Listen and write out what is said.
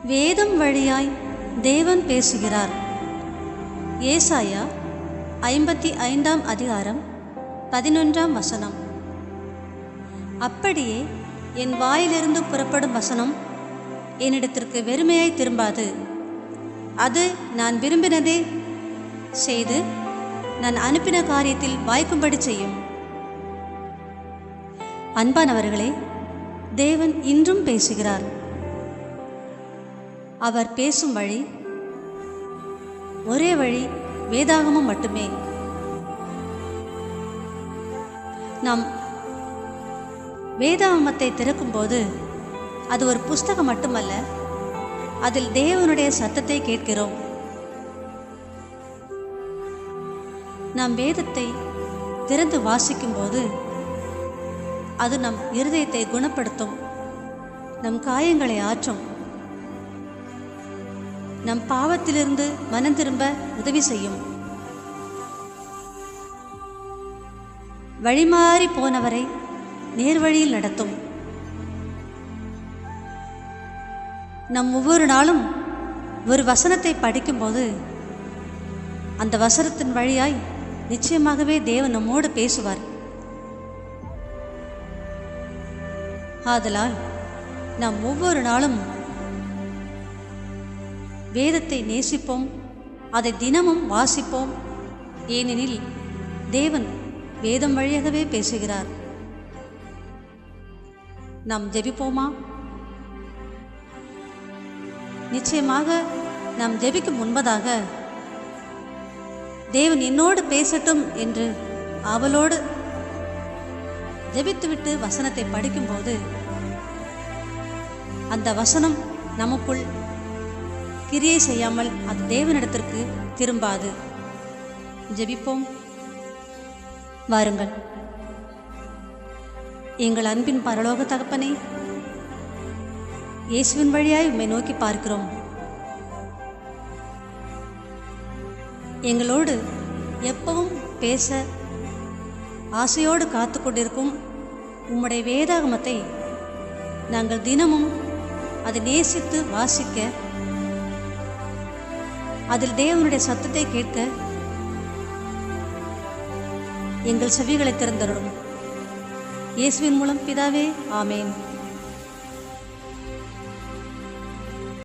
வேதம் வழியாய் தேவன் பேசுகிறார். ஏசாயா 55ஆம் அதிகாரம் 11ஆம் வசனம். அப்படியே என் வாயிலிருந்து புறப்படும் வசனம் என்னிடத்திற்கு வெறுமையாய் திரும்பாது, அது நான் விரும்பினதே செய்து நான் அனுப்பின காரியத்தில் வாய்க்கும்படி செய்யும். அன்பானவர்களே, தேவன் இன்றும் பேசுகிறார். அவர் பேசும் வழி, ஒரே வழி, வேதாகமம் மட்டுமே. நாம் வேதாகமத்தை திறக்கும்போது அது ஒரு புஸ்தகம் மட்டுமல்ல, அதில் தேவனுடைய சத்தத்தை கேட்கிறோம். நாம் வேதத்தை திறந்து வாசிக்கும்போது அது நம் இருதயத்தை குணப்படுத்தும், நம் காயங்களை ஆற்றும், நம் பாவத்திலிருந்து மனம் திரும்ப உதவி செய்யும். வழிமாறி போனவரை நேர்வழியில் நடத்தும். நம் ஒவ்வொரு நாளும் ஒரு வசனத்தை படிக்கும்போது அந்த வசனத்தின் வழியாய் நிச்சயமாகவே தேவன் நம்மோடு பேசுவார். ஆதலால் நாம் ஒவ்வொரு நாளும் வேதத்தை நேசிப்போம், அதை தினமும் வாசிப்போம். ஏனெனில் தேவன் வேதம் வழியாகவே பேசுகிறார். நாம் ஜெபிப்போமா? நிச்சயமாக நாம் ஜெபிக்கும் முன்பதாக தேவன் என்னோடு பேசட்டும் என்று ஆவலோடு ஜெபித்துவிட்டு வசனத்தை படிக்கும்போது அந்த வசனம் நமக்குள் கிரியை செய்யாமல் அது தேவனிடத்திற்கு திரும்பாது. ஜெபிப்போம். வாருங்கள். எங்கள் அன்பின் பரலோக தகப்பனே, இயேசுவின் வழியாய் உம்மை நோக்கி பார்க்கிறோம். எங்களோடு எப்பவும் பேச ஆசையோடு காத்து கொண்டிருக்கும் உம்முடைய வேதாகமத்தை நாங்கள் தினமும் அதை நேசித்து வாசிக்க, அதில் தேவனுடைய சத்தத்தை கேட்க எங்கள் செவிகளை திறந்தருளும். இயேசுவின் மூலம் பிதாவே, ஆமேன்.